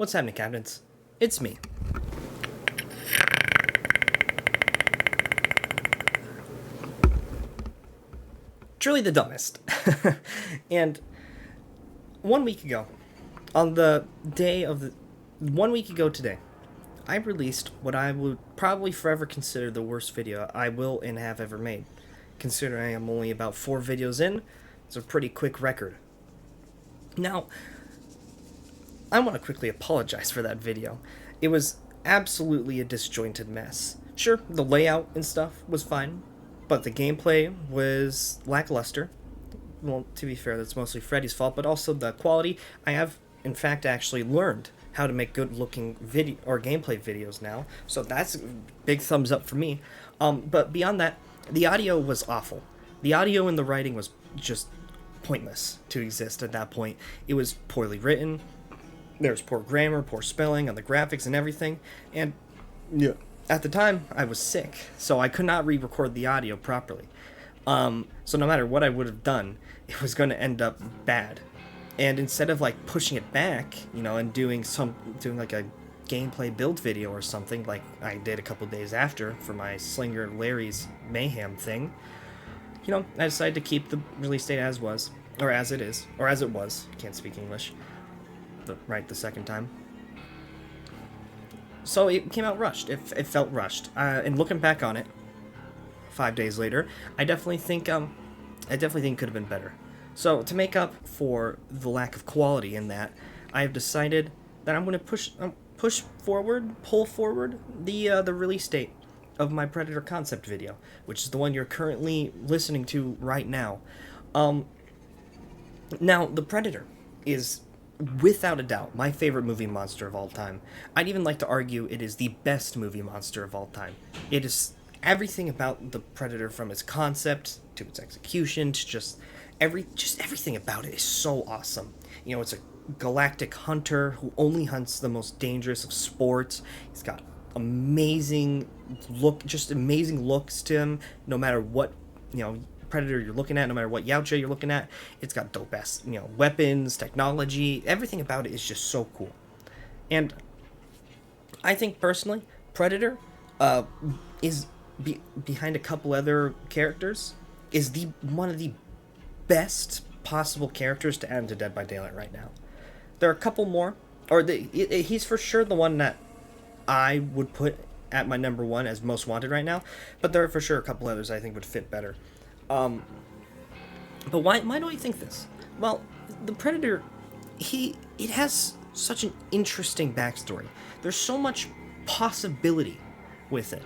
What's happening, Captains? It's me. Truly the dumbest. And 1 week ago, on the day of the... 1 week ago today, I released what I would probably forever consider the worst video I will and have ever made. Considering I'm only about 4 videos in, it's a pretty quick record. Now, I want to quickly apologize for that video. It was absolutely a disjointed mess. Sure, the layout and stuff was fine, but the gameplay was lackluster. Well, to be fair, that's mostly Freddy's fault, but also the quality. I have, in fact, actually learned how to make good-looking video or gameplay videos now, so that's a big thumbs up for me. But beyond that, the audio was awful. The audio and the writing was just pointless to exist at that point. It was poorly written. There was poor grammar, poor spelling on the graphics and everything. And yeah, at the time, I was sick, so I could not re-record the audio properly. So no matter what I would have done, it was going to end up bad. And instead of like pushing it back, and doing like a gameplay build video or something like I did a couple days after for my Slinger Larry's Mayhem thing, I decided to keep the release date as was, or as it is, or as it was. Can't speak English right the second time. So it came out rushed. It felt rushed. And looking back on it, 5 days later, I definitely think it could have been better. So to make up for the lack of quality in that, I have decided that I'm going to pull forward the release date of my Predator concept video, which is the one you're currently listening to right now. Now, the Predator is, without a doubt, my favorite movie monster of all time. I'd even like to argue it is the best movie monster of all time. It is everything about the Predator, from its concept to its execution to just everything about it is so awesome. It's a galactic hunter who only hunts the most dangerous of sports. He's got amazing looks to him, no matter what Predator you're looking at, no matter what Yautja you're looking at. It's got dope ass weapons, technology, everything about it is just so cool. And I think personally, Predator is behind a couple other characters is one of the best possible characters to add to Dead by Daylight right now. There are a couple more, he's for sure the one that I would put at my number 1 as most wanted right now, but there are for sure a couple others I think would fit better. But why do I think this? Well, the Predator, it has such an interesting backstory. There's so much possibility with it.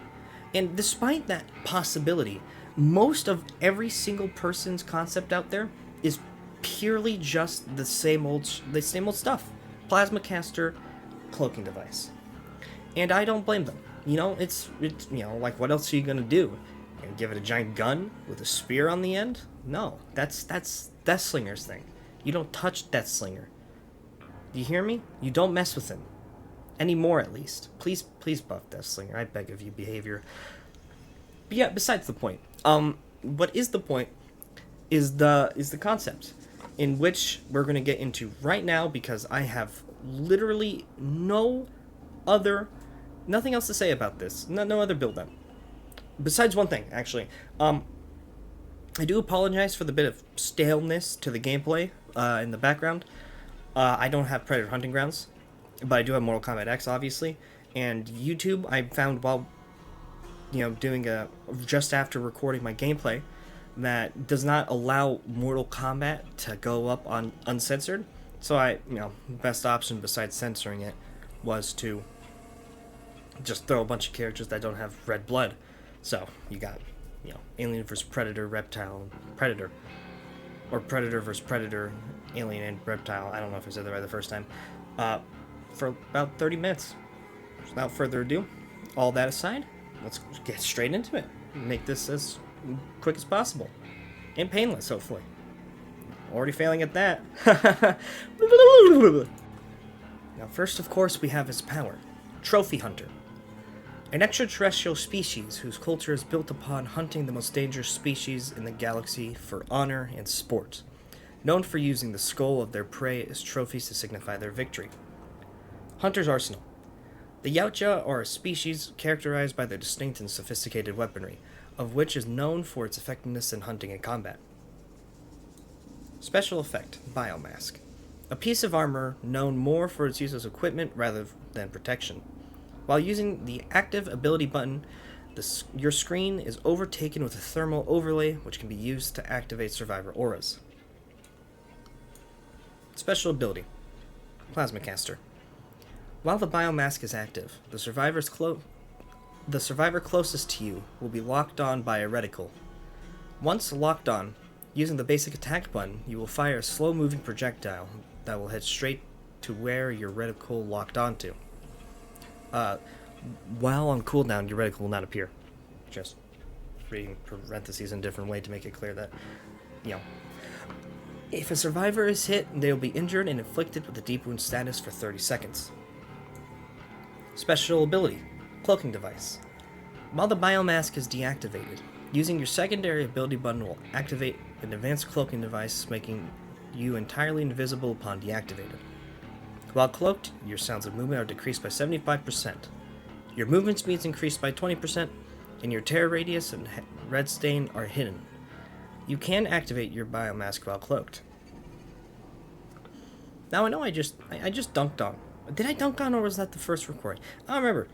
And despite that possibility, most of every single person's concept out there is purely just the same old stuff. Plasma caster, cloaking device. And I don't blame them. It's like, what else are you gonna do? Give it a giant gun with a spear on the end? No, that's Deathslinger's thing. You don't touch Deathslinger. You hear me? You don't mess with him. Anymore, at least. Please buff Deathslinger. I beg of you, behavior. But yeah, besides the point. What is the point is the concept, in which we're going to get into right now, because I have literally nothing else to say about this. No other build-up. Besides one thing, actually. I do apologize for the bit of staleness to the gameplay in the background. I don't have Predator Hunting Grounds, but I do have Mortal Kombat X, obviously. And YouTube, I found while doing just after recording my gameplay, that does not allow Mortal Kombat to go up on uncensored. So best option besides censoring it was to just throw a bunch of characters that don't have red blood. So you got, Alien vs. Predator, Reptile, Predator. Or Predator vs. Predator, Alien and Reptile. I don't know if I said that right the first time. For about 30 minutes. Without further ado, all that aside, let's get straight into it. Make this as quick as possible. And painless, hopefully. Already failing at that. Now, first, of course, we have his power. Trophy Hunter. An extraterrestrial species whose culture is built upon hunting the most dangerous species in the galaxy for honor and sport, known for using the skull of their prey as trophies to signify their victory. Hunter's Arsenal. The Yautja are a species characterized by their distinct and sophisticated weaponry, of which is known for its effectiveness in hunting and combat. Special effect, Biomask. A piece of armor known more for its use as equipment rather than protection. While using the active ability button, your screen is overtaken with a thermal overlay which can be used to activate survivor auras. Special ability, Plasma Caster. While the biomask is active, the survivor closest to you will be locked on by a reticle. Once locked on, using the basic attack button, you will fire a slow-moving projectile that will head straight to where your reticle locked onto. While on cooldown, your reticle will not appear. Just reading parentheses in a different way to make it clear that, if a survivor is hit, they will be injured and inflicted with a deep wound status for 30 seconds. Special ability, Cloaking Device. While the biomask is deactivated, using your secondary ability button will activate an advanced cloaking device, making you entirely invisible upon deactivated. While cloaked, your sounds of movement are decreased by 75%. Your movement speeds increased by 20%, and your terror radius and red stain are hidden. You can activate your biomask while cloaked. Now I know I just dunked on. Did I dunk on, or was that the first recording? I don't remember.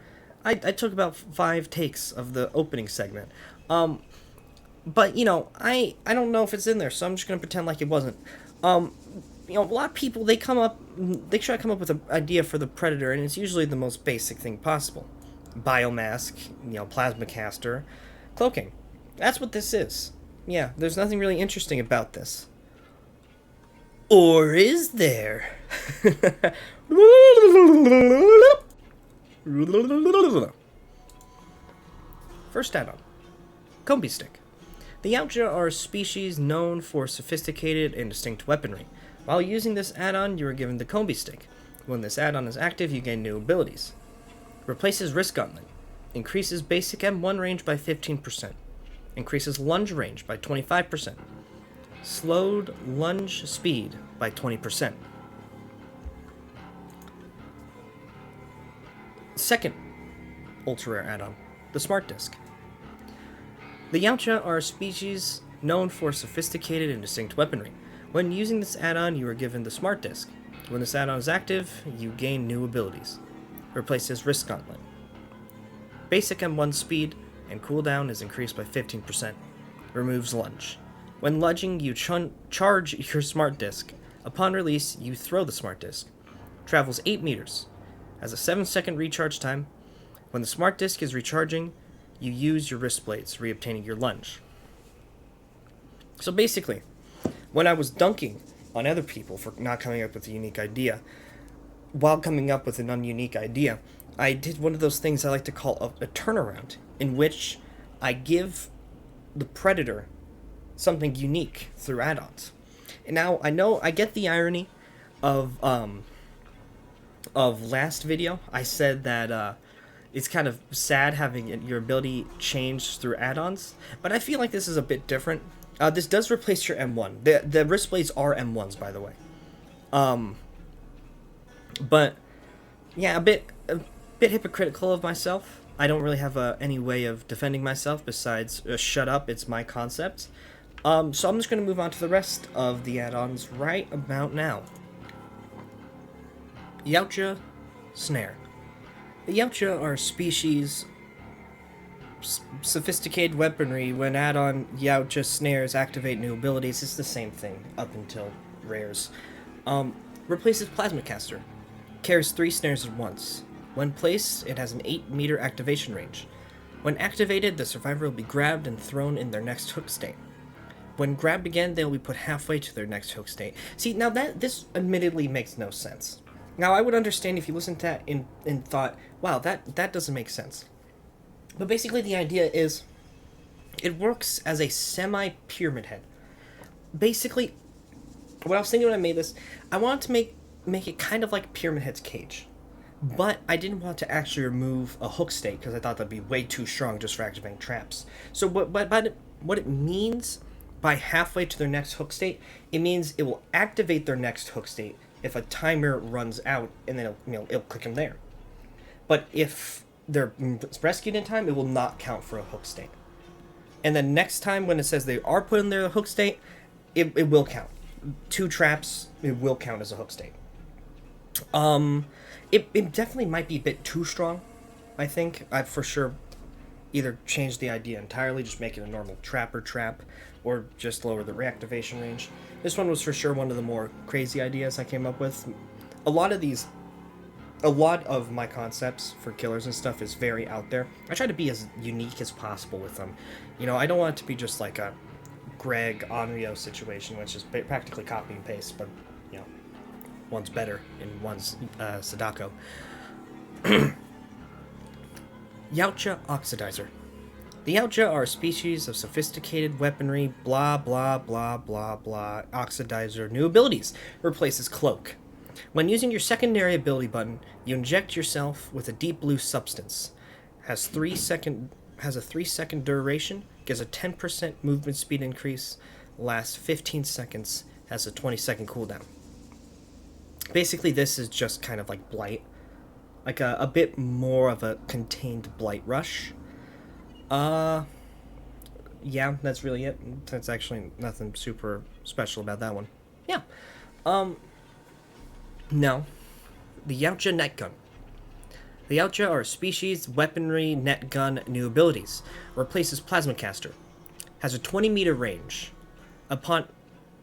I took about 5 takes of the opening segment. But, I don't know if it's in there, so I'm just going to pretend like it wasn't. A lot of people, they try to come up with an idea for the Predator, and it's usually the most basic thing possible. Biomask, Plasma Caster, cloaking. That's what this is. Yeah, there's nothing really interesting about this. Or is there? First add-on, Combi Stick. The Yautja are a species known for sophisticated and distinct weaponry. While using this add-on, you are given the Combi Stick. When this add-on is active, you gain new abilities. Replaces Wrist Gauntlet. Increases basic M1 range by 15%. Increases lunge range by 25%. Slowed lunge speed by 20%. Second ultra rare add-on, the Smart Disc. The Yautja are a species known for sophisticated and distinct weaponry. When using this add-on, you are given the Smart Disc. When this add-on is active, you gain new abilities. Replaces Wrist Gauntlet. Basic M1 speed and cooldown is increased by 15%. Removes lunge. When lunging, you charge your Smart Disc. Upon release, you throw the Smart Disc. Travels 8 meters. Has a 7-second recharge time. When the Smart Disc is recharging, you use your wrist blades, reobtaining your lunge. So basically, when I was dunking on other people for not coming up with a unique idea, while coming up with an ununique idea, I did one of those things I like to call a turnaround, in which I give the Predator something unique through add-ons. And now I know I get the irony of last video. I said that it's kind of sad having your ability changed through add-ons, but I feel like this is a bit different. This does replace your M1. The wrist blades are M1s, by the way. But yeah, a bit hypocritical of myself. I don't really have any way of defending myself besides shut up. It's my concept. So I'm just going to move on to the rest of the add-ons right about now. Yautja Snare. The Yautja are a species sophisticated weaponry. When add-on Yautja snares activate new abilities, it's the same thing up until rares. Replaces Plasma Caster. Carries 3 snares at once. When placed, it has an 8-meter activation range. When activated, the survivor will be grabbed and thrown in their next hook state. When grabbed again, they will be put halfway to their next hook state. See, now this admittedly makes no sense. Now, I would understand if you listened to that and thought, wow, that doesn't make sense. But basically the idea is, it works as a semi-pyramid head. Basically, what I was thinking when I made this, I wanted to make it kind of like Pyramid Head's cage. But I didn't want to actually remove a hook state, because I thought that'd be way too strong just for activating traps. So what it means by halfway to their next hook state, it means it will activate their next hook state, if a timer runs out, and then it'll click them there. But if they're rescued in time, it will not count for a hook state. And then next time when it says they are put in their hook state, it will count. 2 traps, it will count as a hook state. It definitely might be a bit too strong, I think. I'd for sure either change the idea entirely, just make it a normal trapper trap, or just lower the reactivation range. This one was for sure one of the more crazy ideas I came up with. A lot of my concepts for killers and stuff is very out there. I try to be as unique as possible with them. I don't want it to be just like a Greg Onryo situation, which is practically copy and paste, but one's better and one's Sadako. Yautja Oxidizer. The Yautja are a species of sophisticated weaponry, blah blah blah blah blah. Oxidizer new abilities replaces Cloak. When using your secondary ability button, you inject yourself with a deep blue substance. Has a 3-second duration, gives a 10% movement speed increase, lasts 15 seconds, has a 20-second cooldown. Basically, this is just kind of like Blight. Like a bit more of a contained Blight rush. Yeah, that's really it. That's actually nothing super special about that one. Yeah. No. The Yautja Net Gun. The Yautja are a species, weaponry, net gun, new abilities. Replaces Plasma Caster. Has a 20-meter range. Upon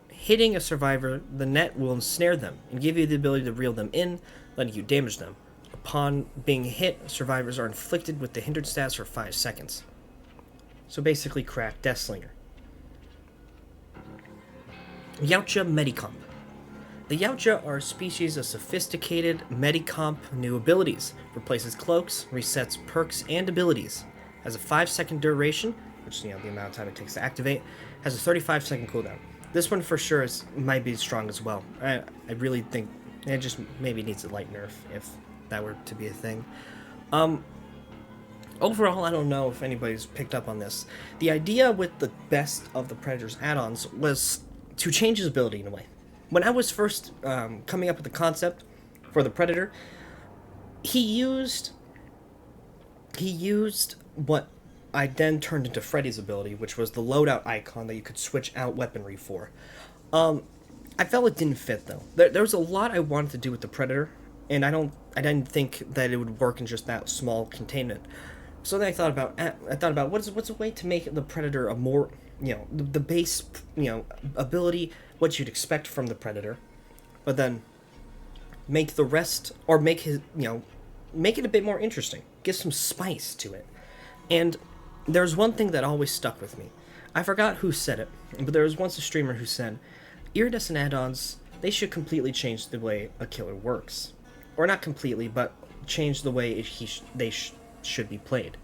hitting a survivor, the net will ensnare them and give you the ability to reel them in, letting you damage them. Upon being hit, survivors are inflicted with the hindered stats for 5 seconds. So basically crack Deathslinger. Yautja Medicomp. The Yautja are a species of sophisticated Medicomp new abilities. Replaces cloaks, resets perks and abilities. Has a 5-second duration, which is the amount of time it takes to activate. Has a 35-second cooldown. This one for sure might be strong as well. I really think it just maybe needs a light nerf if that were to be a thing. Overall, I don't know if anybody's picked up on this. The idea with the best of the Predator's add-ons was to change his ability in a way. When I was first coming up with the concept for the Predator, he used what I then turned into Freddy's ability, which was the loadout icon that you could switch out weaponry for. I felt it didn't fit though. There was a lot I wanted to do with the Predator, and I didn't think that it would work in just that small containment. So then I thought about what's a way to make the Predator a more the base ability, what you'd expect from the Predator, but then make the rest, or make his make it a bit more interesting, give some spice to it. And there's one thing that always stuck with me. I forgot who said it, but there was once a streamer who said, iridescent add-ons, they should completely change the way a killer works. Or not completely, but change the way they should be played.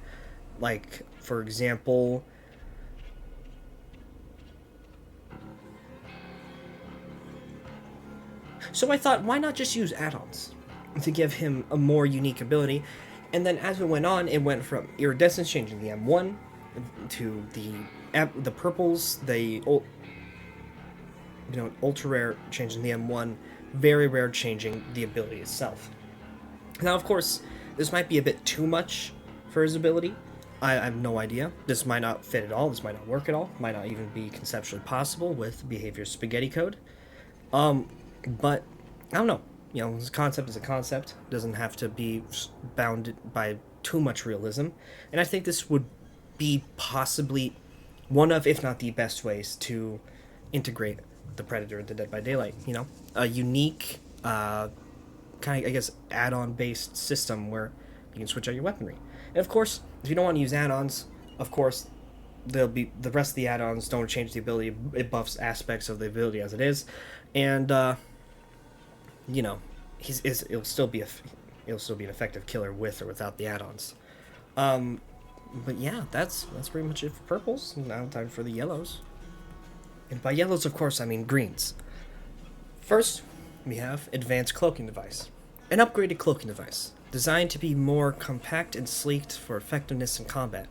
Like, for example, so I thought, why not just use add-ons to give him a more unique ability? And then as it went on, it went from iridescence changing the M1 to the purples, ultra rare changing the M1, very rare changing the ability itself. Now, of course, this might be a bit too much for his ability. I have no idea. This might not fit at all. This might not work at all. Might not even be conceptually possible with behavior spaghetti code. But I don't know. This concept is a concept. It doesn't have to be bounded by too much realism. And I think this would be possibly one of, if not the best ways to integrate the Predator into Dead by Daylight. A unique, kind of, I guess, add-on based system where you can switch out your weaponry. And of course, if you don't want to use add-ons, of course, there'll be the rest of the add-ons don't change the ability. It buffs aspects of the ability as it is, and it'll still be an effective killer with or without the add-ons. But yeah, that's pretty much it for purples. Now time for the yellows. And by yellows, of course, I mean greens. First, we have Advanced Cloaking Device. An upgraded cloaking device, designed to be more compact and sleeked for effectiveness in combat.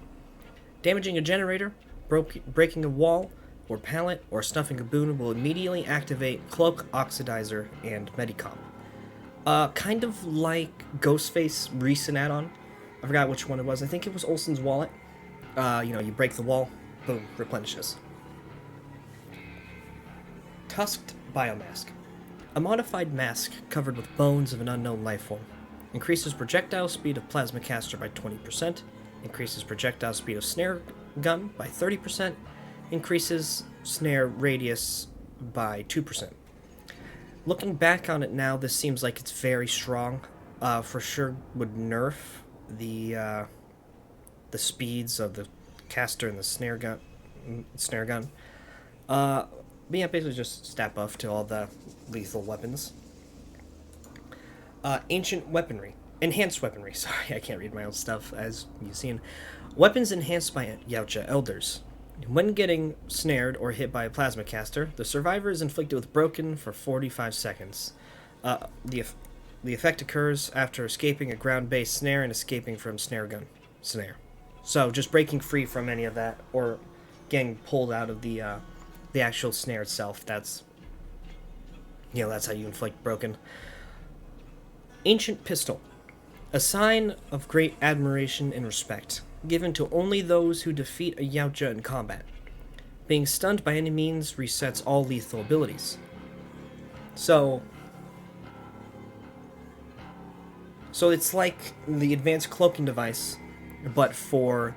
Damaging a generator, breaking a wall, or pallet, or stuffing a boon will immediately activate Cloak, Oxidizer, and Medicom. Kind of like Ghostface recent add-on. I forgot which one it was. I think it was Olsen's Wallet. You break the wall, boom, replenishes. Tusked Biomask. A modified mask covered with bones of an unknown life form. Increases projectile speed of Plasma Caster by 20%. Increases projectile speed of Snare Gun by 30%. Increases snare radius by 2%. Looking back on it now, this seems like it's very strong. For sure would nerf the speeds of the caster and the snare gun. But yeah, basically just stat buff to all the lethal weapons. Ancient Weaponry. Enhanced Weaponry. Sorry, I can't read my own stuff, as you've seen. Weapons enhanced by Yautja Elders. When getting snared or hit by a plasma caster, the survivor is inflicted with broken for 45 seconds. The effect occurs after escaping a ground-based snare and escaping from snare. So just breaking free from any of that, or getting pulled out of the actual snare itself. That's how you inflict broken. Ancient Pistol. A sign of great admiration and respect, given to only those who defeat a Yautja in combat. Being stunned by any means resets all lethal abilities. So it's like the advanced cloaking device, but for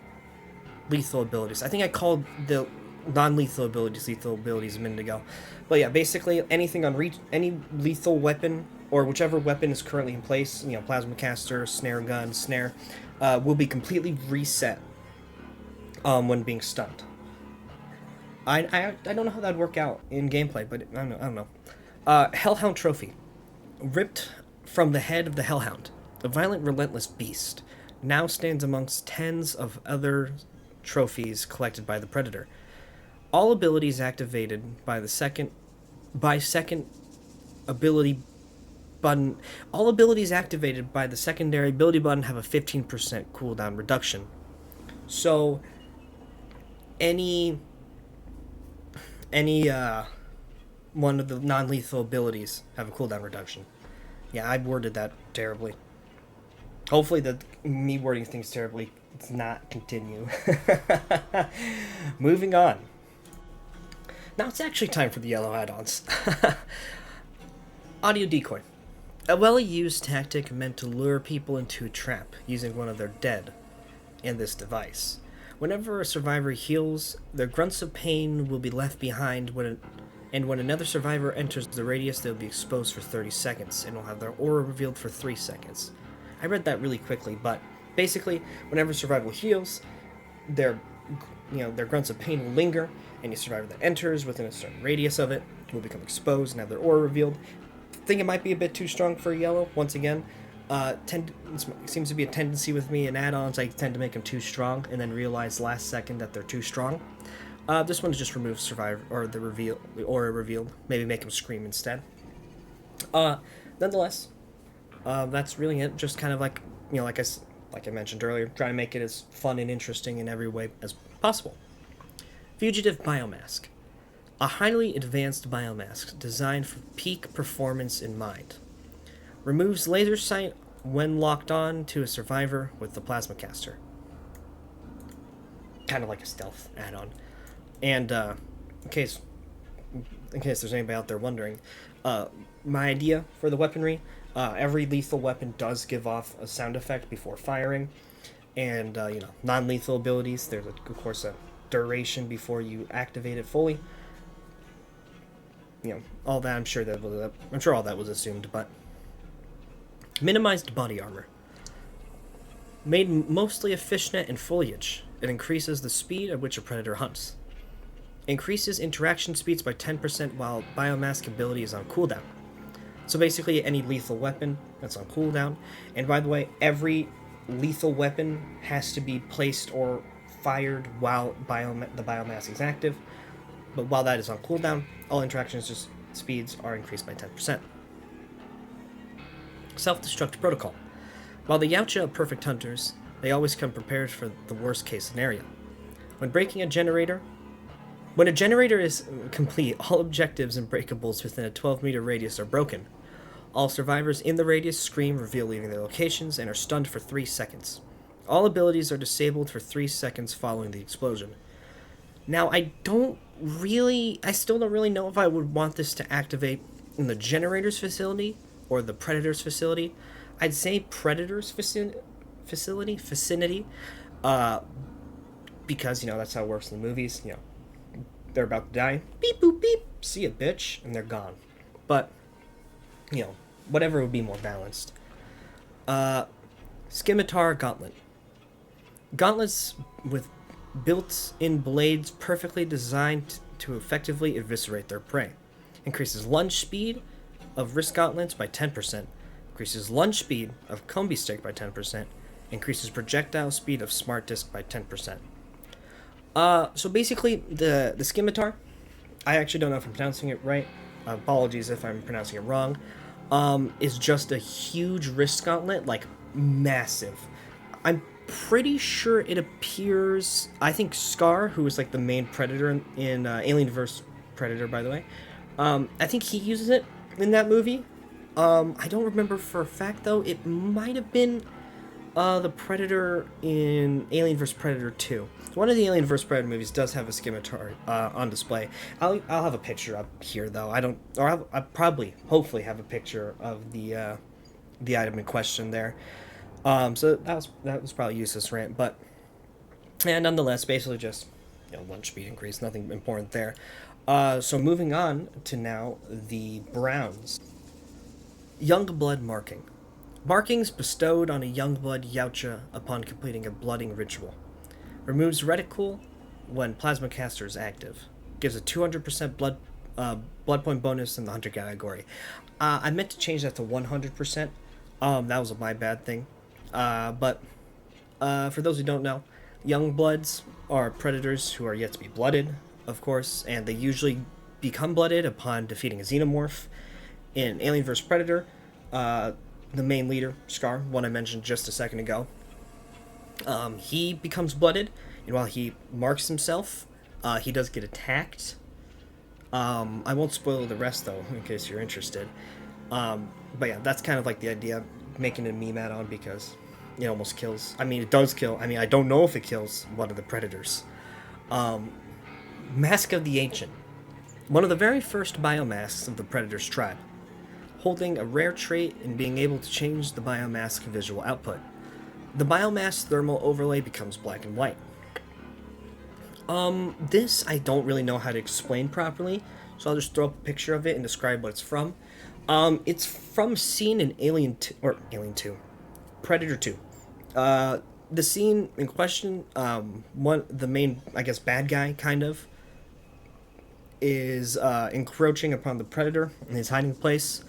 lethal abilities. I think I called the non-lethal abilities lethal abilities a minute ago. But yeah, basically anything on any lethal weapon, or whichever weapon is currently in place, plasma caster, snare gun, snare, will be completely reset when being stunned. I don't know how that'd work out in gameplay, but I don't know. Hellhound Trophy. Ripped from the head of the Hellhound, the violent, relentless beast now stands amongst tens of other trophies collected by the Predator. All abilities activated by second ability button. All abilities activated by the secondary ability button have a 15% cooldown reduction. So any one of the non-lethal abilities have a cooldown reduction. Yeah, I worded that terribly. Hopefully me wording things terribly does not continue. Moving on. Now it's actually time for the yellow add-ons. Audio Decoy. A well-used tactic meant to lure people into a trap using one of their dead in this device. Whenever a survivor heals, their grunts of pain will be left behind when another survivor enters the radius, they'll be exposed for 30 seconds and will have their aura revealed for 3 seconds. I read that really quickly, but basically, whenever a survivor heals, their grunts of pain will linger. Any survivor that enters within a certain radius of it will become exposed and have their aura revealed. I think it might be a bit too strong for yellow, once again. It seems to be a tendency with me in add-ons. I tend to make them too strong and then realize last second that they're too strong. This one is just remove survivor or the aura revealed. Maybe make them scream instead. Nonetheless, that's really it. Just kind of like I mentioned earlier, trying to make it as fun and interesting in every way as possible. Fugitive Biomask. A highly advanced biomask designed for peak performance in mind. Removes laser sight when locked on to a survivor with the plasma caster. Kind of like a stealth add-on. And in case there's anybody out there wondering, my idea for the weaponry, every lethal weapon does give off a sound effect before firing. And non-lethal abilities, there's of course a duration before you activate it fully. All that I'm sure all that was assumed, but minimized body armor. Made mostly of fishnet and foliage, it increases the speed at which a predator hunts. Increases interaction speeds by 10% while biomask ability is on cooldown. So basically any lethal weapon that's on cooldown, and by the way, every lethal weapon has to be placed or fired while the biomask is active, but while that is on cooldown, all interactions speeds are increased by 10%. Self-destruct protocol. While the Yautja are perfect hunters, they always come prepared for the worst case scenario. When breaking a generator, When a generator is complete, all objectives and breakables within a 12-meter radius are broken. All survivors in the radius scream, revealing their locations, and are stunned for 3 seconds. All abilities are disabled for 3 seconds following the explosion. Now, I still don't really know if I would want this to activate in the generator's facility or the predator's facility. I'd say predator's vicinity, uh, because, that's how it works in the movies. They're about to die. Beep, boop, beep. See ya, bitch. And they're gone. But, whatever would be more balanced. Scimitar Gauntlet. Gauntlets with built-in blades perfectly designed to effectively eviscerate their prey. Increases lunge speed of wrist gauntlets by 10%. Increases lunge speed of combi stick by 10%. Increases projectile speed of smart disc by 10%. So basically, the scimitar, I actually don't know if I'm pronouncing it right. Apologies if I'm pronouncing it wrong. Is just a huge wrist gauntlet, like massive. I'm pretty sure it appears. I think Scar, who is like the main predator in Alien vs. Predator, by the way. I think he uses it in that movie. I don't remember for a fact though. It might have been the Predator in Alien vs. Predator 2. One of the Alien vs. Predator movies does have a scimitar on display. I'll have a picture up here though. I'll probably, hopefully, have a picture of the item in question there. So that was probably useless rant, but nonetheless, basically just lunge speed increase, nothing important there. So moving on to now the Browns. Youngblood marking. Markings bestowed on a Youngblood Yautja upon completing a blooding ritual. Removes reticule when Plasma Caster is active. Gives a 200% blood point bonus in the Hunter category. I meant to change that to 100%. That was my bad thing. But for those who don't know, Youngbloods are predators who are yet to be blooded, of course, and they usually become blooded upon defeating a xenomorph. In Alien vs. Predator, the main leader, Scar, one I mentioned just a second ago, he becomes blooded, and while he marks himself, he does get attacked. I won't spoil the rest, though, in case you're interested. But yeah, that's kind of like the idea, making a meme add-on, because it almost kills. I mean, it does kill. I mean, I don't know if it kills one of the predators. Mask of the Ancient. One of the very first biomasks of the Predator's tribe, holding a rare trait in being able to change the biomask visual output. The biomass thermal overlay becomes black and white. This I don't really know how to explain properly, so I'll just throw up a picture of it and describe what it's from. It's from a scene in Alien 2, Predator 2. The scene in question, the main, I guess, bad guy, kind of, is encroaching upon the Predator in his hiding place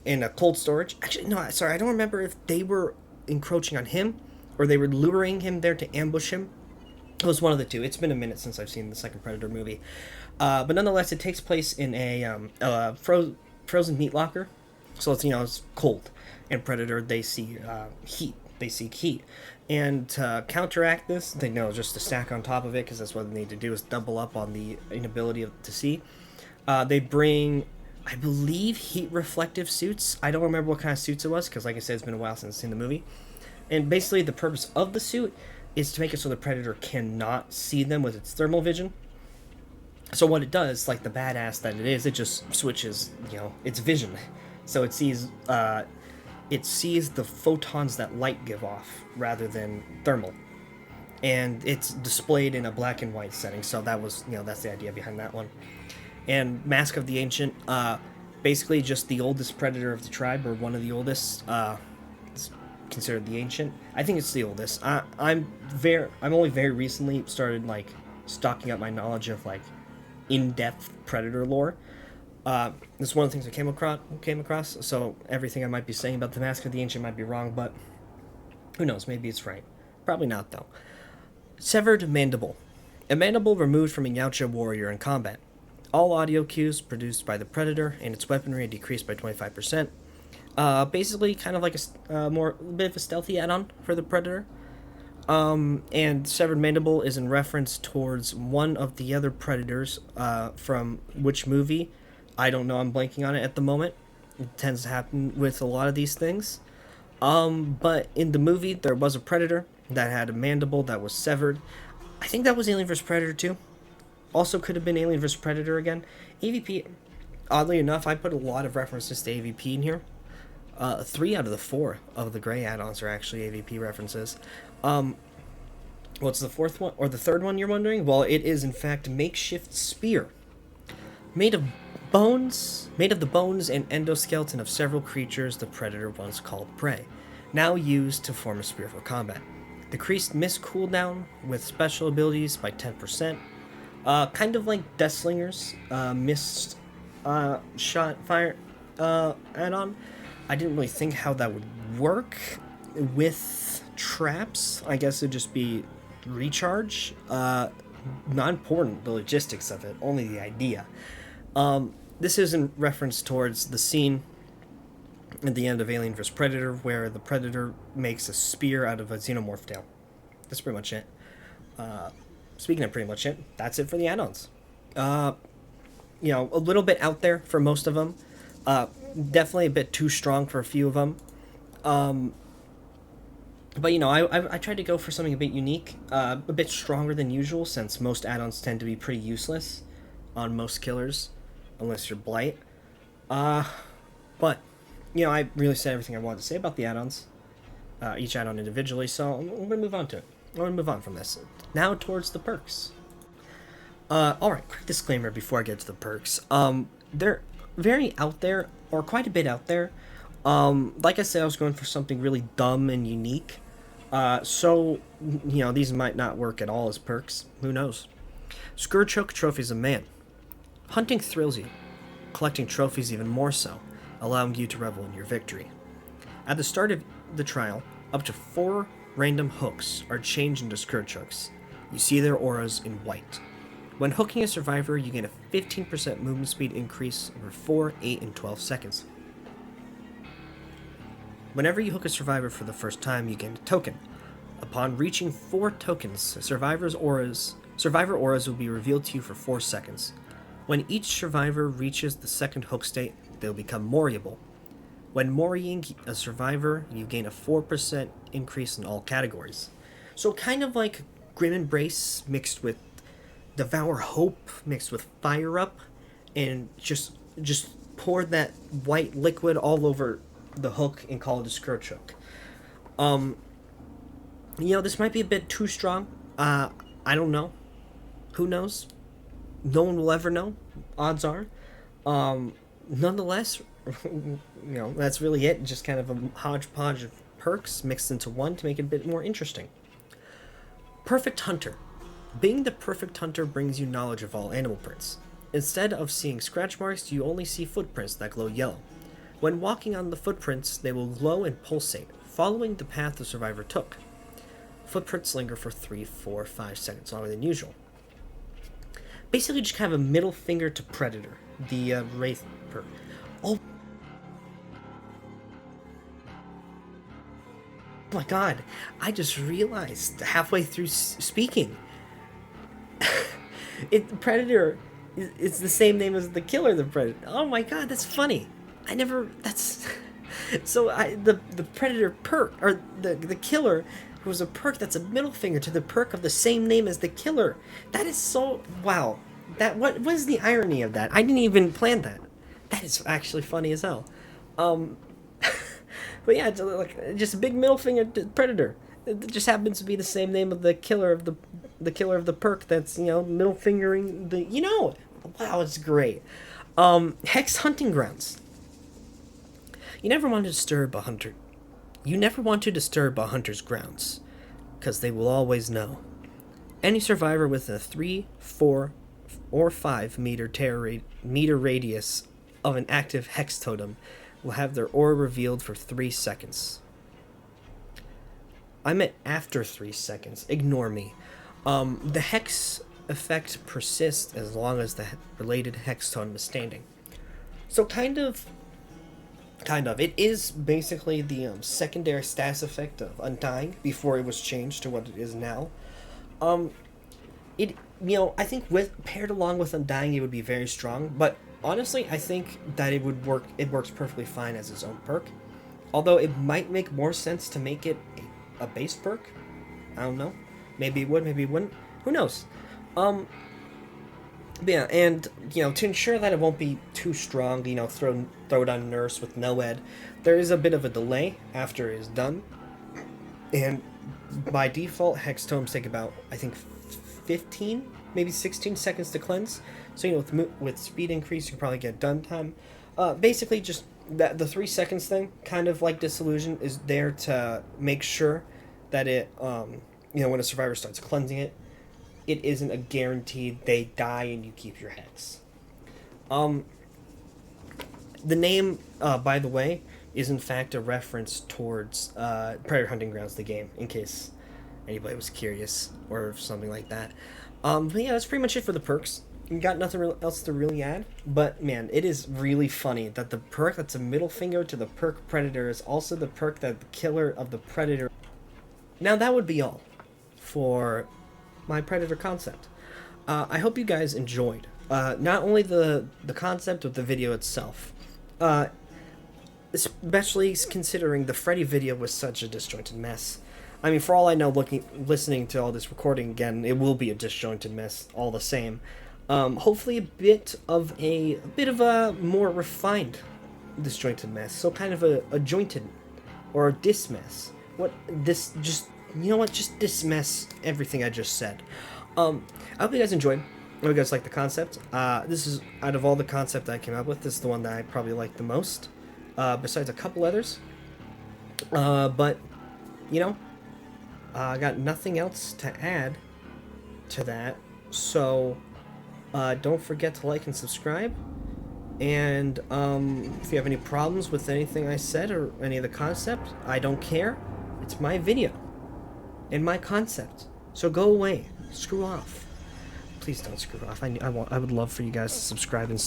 in a cold storage. Actually, no, sorry, I don't remember if they were encroaching on him or they were luring him there to ambush him. It was one of the two. It's been a minute since I've seen the second Predator movie. But nonetheless, it takes place in a frozen meat locker. So it's cold. And Predator, they see heat. They seek heat. And to counteract this, they know just to stack on top of it, because that's what they need to do, is double up on the inability to see. They bring, I believe, heat reflective suits. I don't remember what kind of suits it was, because like I said, it's been a while since I've seen the movie. And basically the purpose of the suit is to make it so the Predator cannot see them with its thermal vision. So what it does, like the badass that it is, it just switches, its vision. So it sees the photons that light give off rather than thermal. And it's displayed in a black and white setting. So that was, that's the idea behind that one. And Mask of the Ancient, basically just the oldest predator of the tribe, or one of the oldest. It's considered the Ancient. I think it's the oldest. I'm only very recently started stocking up my knowledge of in-depth predator lore. This is one of the things I came across. So everything I might be saying about the Mask of the Ancient might be wrong, but who knows? Maybe it's right. Probably not though. Severed Mandible. A mandible removed from a Yautja warrior in combat. All audio cues produced by the Predator and its weaponry are decreased by 25%. Basically, kind of like a bit of a stealthy add-on for the Predator. And severed mandible is in reference towards one of the other predators from which movie? I don't know. I'm blanking on it at the moment. It tends to happen with a lot of these things. But in the movie, there was a predator that had a mandible that was severed. I think that was Alien vs Predator too. Also, could have been Alien vs Predator again. AVP. Oddly enough, I put a lot of references to AVP in here. 3 out of the 4 of the gray add-ons are actually AVP references. What's the fourth one or the third one? You're wondering? Well, it is in fact makeshift spear, made of made of the bones and endoskeleton of several creatures the predator once called prey, now used to form a spear for combat. Decreased miss cooldown with special abilities by 10%. Kind of like Deathslinger's missed shot fire add-on. I didn't really think how that would work with traps. I guess it'd just be recharge. Not important, the logistics of it, only the idea. This is in reference towards the scene at the end of Alien vs. Predator where the Predator makes a spear out of a xenomorph tail. That's pretty much it. Speaking of pretty much it, that's it for the add-ons. A little bit out there for most of them. Definitely a bit too strong for a few of them. But I tried to go for something a bit unique, a bit stronger than usual, since most add-ons tend to be pretty useless on most killers, unless you're Blight. But I really said everything I wanted to say about the add-ons, each add-on individually. So I'm gonna move on to it. I'm gonna move on from this now towards the perks. All right, quick disclaimer before I get to the perks. They're very out there, or quite a bit out there. Like I said, I was going for something really dumb and unique. So these might not work at all as perks. Who knows? Scourgehook trophies of man. Hunting thrills you. Collecting trophies even more so, allowing you to revel in your victory. At the start of the trial, up to 4 random hooks are changed into Scourgehooks. You see their auras in white. When hooking a survivor, you gain a 15% movement speed increase over 4, 8, and 12 seconds. Whenever you hook a survivor for the first time, you gain a token. Upon reaching 4 tokens, survivor auras will be revealed to you for 4 seconds. When each survivor reaches the second hook state, they'll become moriable. When moriing a survivor, you gain a 4% increase in all categories. So kind of like Grim Embrace mixed with Devour Hope mixed with Fire Up, and just pour that white liquid all over the hook and call it a Scourgehook. This might be a bit too strong. I don't know. Who knows? No one will ever know. Odds are. Nonetheless, that's really it. Just kind of a hodgepodge of perks mixed into one to make it a bit more interesting. Perfect Hunter. Being the perfect hunter brings you knowledge of all animal prints. Instead of seeing scratch marks, you only see footprints that glow yellow. When walking on the footprints, they will glow and pulsate, following the path the survivor took. Footprints linger for 3, 4, 5 seconds longer than usual. Basically, just kind of a middle finger to Predator, the Wraith perk. Oh my god, I just realized halfway through speaking. Predator, it's the same name as the killer, the Predator. Oh my god, that's funny. So the Predator perk, or the killer, was a perk that's a middle finger to the perk of the same name as the killer. That is so, wow. What is the irony of that? I didn't even plan that. That is actually funny as hell. But yeah, it's just a big middle finger to Predator. It just happens to be the same name of the killer of the perk that's, middle fingering the, wow, it's great. Hex Hunting Grounds. You never want to disturb a hunter's grounds, because they will always know. Any survivor within a 3, 4, or 5 meter radius of an active hex totem will have their aura revealed for 3 seconds. I meant after 3 seconds. Ignore me. The hex effect persists as long as the related hex totem is standing. So kind of Kind of. It is basically the secondary status effect of Undying before it was changed to what it is now. Um, it I think with paired along with Undying, it would be very strong. But honestly, I think that it would work. It works perfectly fine as its own perk. Although it might make more sense to make it a base perk. I don't know. Maybe it would. Maybe it wouldn't. Who knows? Um, yeah, and to ensure that it won't be too strong, throw it on Nurse with no ed. There is a bit of a delay after it is done, and by default, Hex Totems take about, I think, 15, maybe 16 seconds to cleanse. So with speed increase, you can probably get done time. Basically, just that the 3 seconds thing, kind of like Disillusion, is there to make sure that when a survivor starts cleansing it, it isn't a guaranteed they die and you keep your hex. Um, the name, by the way, is in fact a reference towards Predator Hunting Grounds, the game, in case anybody was curious or something like that. But yeah, that's pretty much it for the perks. You got nothing else to really add, but man, it is really funny that the perk that's a middle finger to the perk Predator is also the perk that the killer of the Predator. Now that would be all for my Predator concept. I hope you guys enjoyed not only the concept of the video itself, especially considering the Freddy video was such a disjointed mess. I mean, for all I know, listening to all this recording again, it will be a disjointed mess all the same. Hopefully, a bit of a more refined disjointed mess. So kind of a jointed or a dismess. Just dismiss everything I just said. I hope you guys enjoyed. I hope you guys like the concept. This is, out of all the concept I came up with, this is the one that I probably like the most. Besides a couple others. But, I got nothing else to add to that. So, don't forget to like and subscribe. And if you have any problems with anything I said or any of the concept, I don't care. It's my video and my concept. So go away. Screw off. Please don't screw off. I would love for you guys to subscribe and